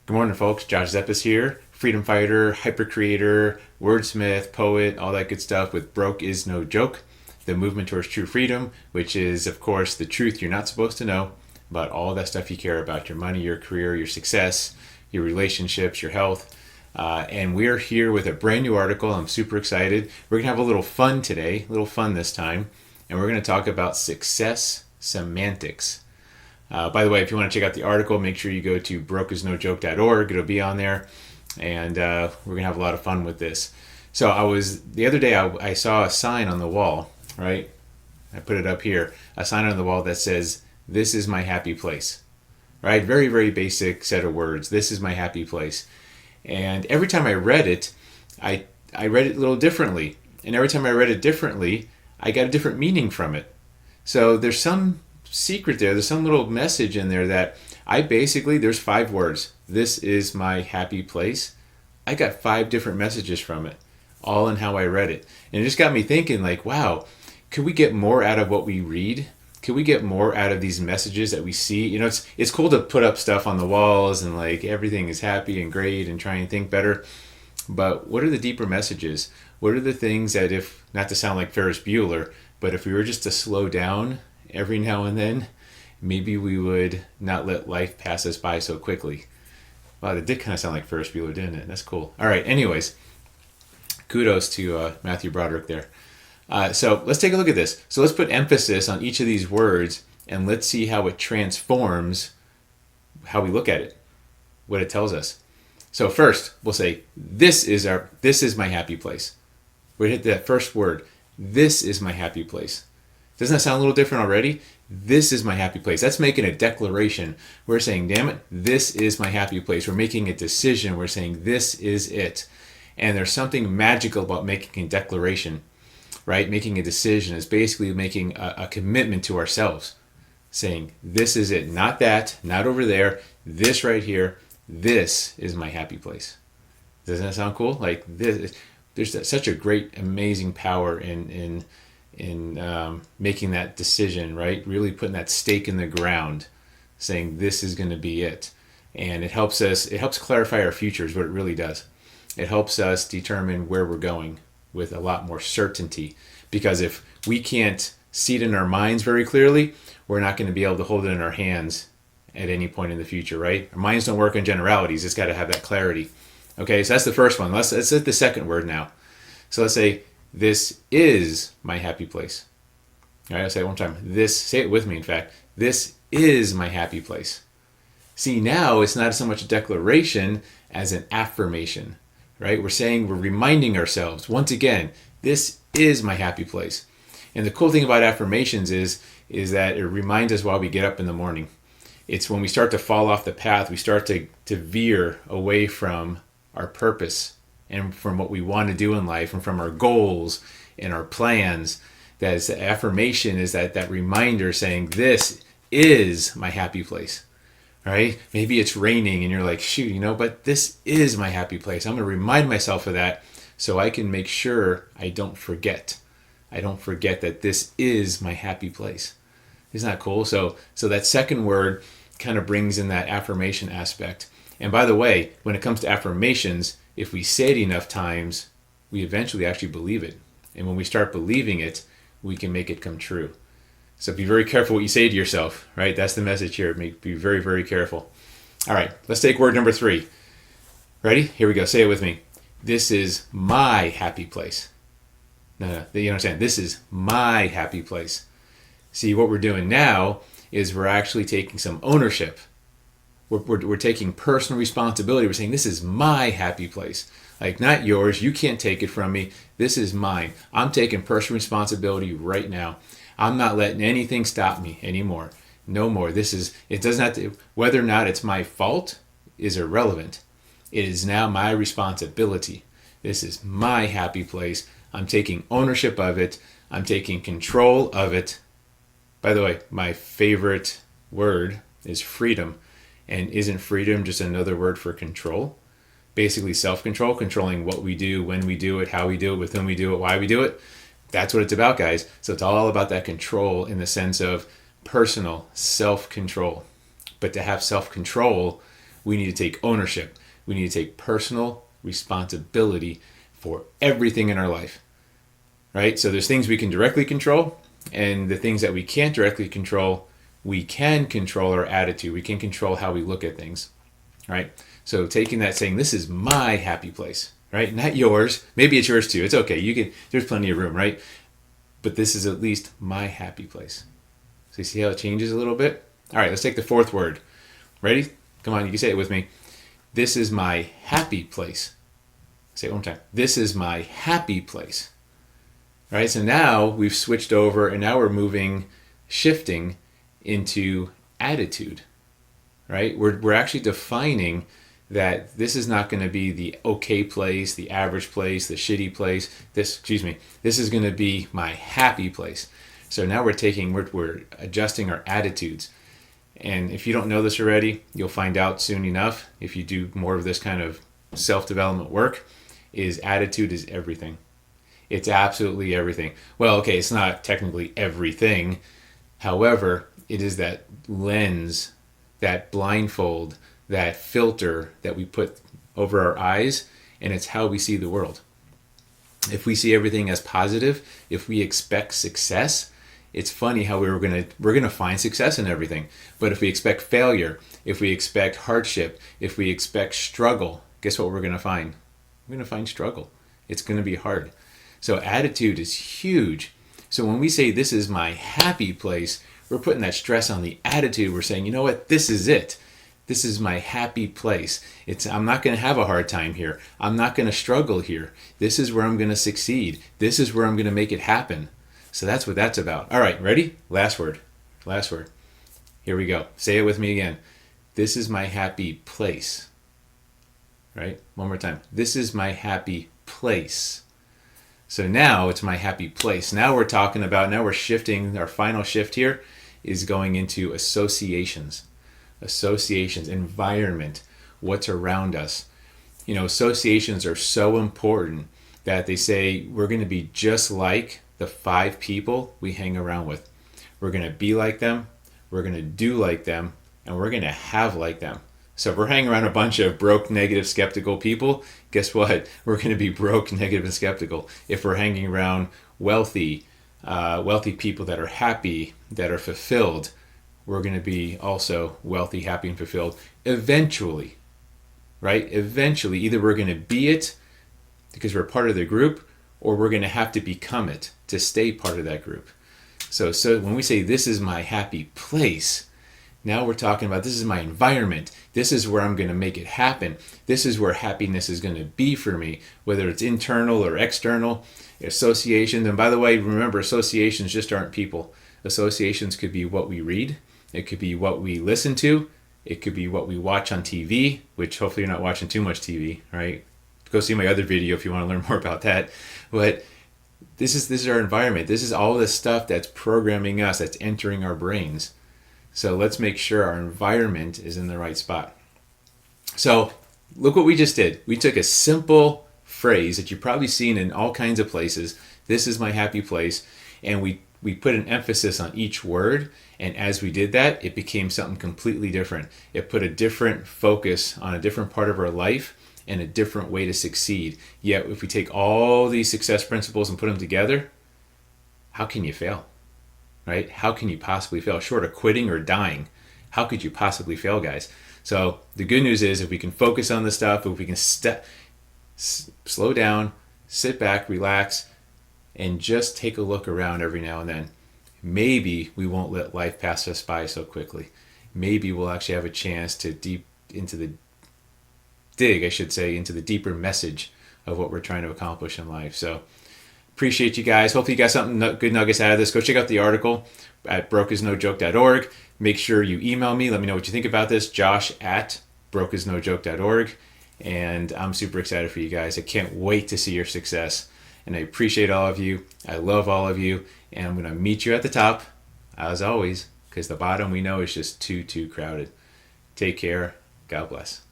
Good morning, folks. Josh Zeppis here, freedom fighter, hyper creator, wordsmith, poet, all that good stuff with Broke is No Joke, the movement towards true freedom, which is, of course, the truth you're not supposed to know about all that stuff you care about, your money, your career, your success, your relationships, your health. And we're here with a brand new article. I'm super excited. We're going to have a little fun today, a little fun this time, and we're going to talk about success semantics. By the way, if you want to check out the article, make sure you go to brokeisnojoke.org. It'll be on there, and we're gonna have a lot of fun with this. So the other day I saw a sign on the wall, right? I put it up here, a sign on the wall that says, "This is my happy place," right? Very, very basic set of words. This is my happy place. And every time I read it, I read it a little differently. And every time I read it differently, I got a different meaning from it. So there's some secret there. There's some little message in there that there's 5 words. This is my happy place. I got 5 different messages from it, all in how I read it. And it just got me thinking, like, wow, could we get more out of what we read? Could we get more out of these messages that we see? It's cool to put up stuff on the walls and like everything is happy and great and try and think better. But what are the deeper messages? What are the things that, if not to sound like Ferris Bueller, but if we were just to slow down every now and then, maybe we would not let life pass us by so quickly. Wow, that did kind of sound like Ferris Bueller, didn't it? That's cool. All right, anyways, kudos to Matthew Broderick there. So let's take a look at this. So let's put emphasis on each of these words and let's see how it transforms how we look at it, what it tells us. So first, we'll say, this is my happy place. We hit that first word. This is my happy place. Doesn't that sound a little different already? This is my happy place. That's making a declaration. We're saying, damn it, this is my happy place. We're making a decision. We're saying, this is it. And there's something magical about making a declaration, right? Making a decision is basically making a commitment to ourselves, saying, this is it. Not that, not over there, this right here. This is my happy place. Doesn't that sound cool? Like this, there's such a great, amazing power in making that decision, right? Really putting that stake in the ground, saying this is going to be it. And it helps clarify our future is what it really does. It helps us determine where we're going with a lot more certainty. Because if we can't see it in our minds very clearly, we're not going to be able to hold it in our hands at any point in the future, right? Our minds don't work in generalities. It's got to have that clarity. Okay, so that's the first one. Let's hit the second word now. So let's say, this is my happy place. All right, I'll say it one time. Say it with me, in fact. This is my happy place. See, now it's not so much a declaration as an affirmation, right? We're reminding ourselves, once again, this is my happy place. And the cool thing about affirmations is that it reminds us why we get up in the morning. It's when we start to fall off the path, we start to veer away from our purpose and from what we want to do in life and from our goals and our plans. That is, the affirmation is that reminder saying, this is my happy place, right? Maybe it's raining and you're like, shoot, but this is my happy place. I'm going to remind myself of that so I can make sure I don't forget. I don't forget that this is my happy place. Isn't that cool? So that second word kind of brings in that affirmation aspect. And by the way, when it comes to affirmations, if we say it enough times, we eventually actually believe it. And when we start believing it, we can make it come true. So be very careful what you say to yourself, right? That's the message here. Be very, very careful. All right, let's take word number 3. Ready? Here we go. Say it with me. This is my happy place. No, you understand? This is my happy place. See, what we're doing now is we're actually taking some ownership. We're taking personal responsibility. We're saying, this is my happy place. Like, not yours. You can't take it from me. This is mine. I'm taking personal responsibility right now. I'm not letting anything stop me anymore. No more. It doesn't have to, whether or not it's my fault is irrelevant. It is now my responsibility. This is my happy place. I'm taking ownership of it. I'm taking control of it. By the way, my favorite word is freedom. And isn't freedom just another word for control? Basically self-control, controlling what we do, when we do it, how we do it, with whom we do it, why we do it. That's what it's about, guys. So it's all about that control in the sense of personal self-control. But to have self-control, We need to take ownership. We need to take personal responsibility for everything in our life, right? So there's things we can directly control, and the things that we can't directly control, we can control our attitude. We can control how we look at things, right? So taking that, saying, this is my happy place, right? Not yours. Maybe it's yours too. It's okay. You can. There's plenty of room, right? But this is at least my happy place. So you see how it changes a little bit? All right, let's take the fourth word. Ready? Come on, you can say it with me. This is my happy place. Say it one more time. This is my happy place. All right, so now we've switched over, and now we're shifting into attitude, right? We're actually defining that this is not going to be the okay place, the average place, the shitty place. This is going to be my happy place. So now we're adjusting our attitudes. And if you don't know this already, you'll find out soon enough if you do more of this kind of self-development work, is attitude is everything. It's absolutely everything. Well, okay, it's not technically everything. However, it is that lens, that blindfold, that filter that we put over our eyes, and it's how we see the world. If we see everything as positive, if we expect success, it's funny how we're gonna find success in everything. But if we expect failure, if we expect hardship, if we expect struggle, guess what we're gonna find? We're gonna find struggle. It's gonna be hard. So attitude is huge. So when we say this is my happy place, we're putting that stress on the attitude. We're saying, you know what, this is it. This is my happy place. I'm not going to have a hard time here. I'm not going to struggle here. This is where I'm going to succeed. This is where I'm going to make it happen. So that's what that's about. All right, ready? Last word. Here we go. Say it with me again. This is my happy place. Right? One more time. This is my happy place. So now it's my happy place. Now we're shifting. Our final shift here is going into associations. Associations, environment, what's around us. You know, associations are so important that they say we're going to be just like the 5 people we hang around with. We're going to be like them, we're going to do like them, and we're going to have like them. So if we're hanging around a bunch of broke, negative, skeptical people, guess what? We're going to be broke, negative, and skeptical. If we're hanging around wealthy people that are happy, that are fulfilled, we're going to be also wealthy, happy, and fulfilled eventually, right? Eventually, either we're going to be it because we're part of the group, or we're going to have to become it to stay part of that group. So when we say this is my happy place, now we're talking about this is my environment. This is where I'm going to make it happen. This is where happiness is going to be for me, whether it's internal or external. Associations, and by the way, remember, associations just aren't people. Associations could be what we read. It could be what we listen to. It could be what we watch on TV, which hopefully you're not watching too much TV, right? Go see my other video if you want to learn more about that. But this is our environment. This is all this stuff that's programming us, that's entering our brains. So let's make sure our environment is in the right spot. So look what we just did. We took a simple phrase that you've probably seen in all kinds of places. This is my happy place. And we put an emphasis on each word, and as we did that, it became something completely different. It put a different focus on a different part of our life and a different way to succeed. Yet if we take all these success principles and put them together, how can you fail? Right? How can you possibly fail? Short of quitting or dying, how could you possibly fail, guys? So the good news is if we can focus on this stuff, if we can slow down, sit back, relax, and just take a look around every now and then, maybe we won't let life pass us by so quickly. Maybe we'll actually have a chance to dig into the deeper message of what we're trying to accomplish in life. So appreciate you guys. Hopefully you got something good nuggets out of this. Go check out the article at brokeisnojoke.org. Make sure you email me. Let me know what you think about this. josh@brokeisnojoke.org. And I'm super excited for you guys. I can't wait to see your success. And I appreciate all of you. I love all of you. And I'm going to meet you at the top, as always, because the bottom we know is just too crowded. Take care. God bless.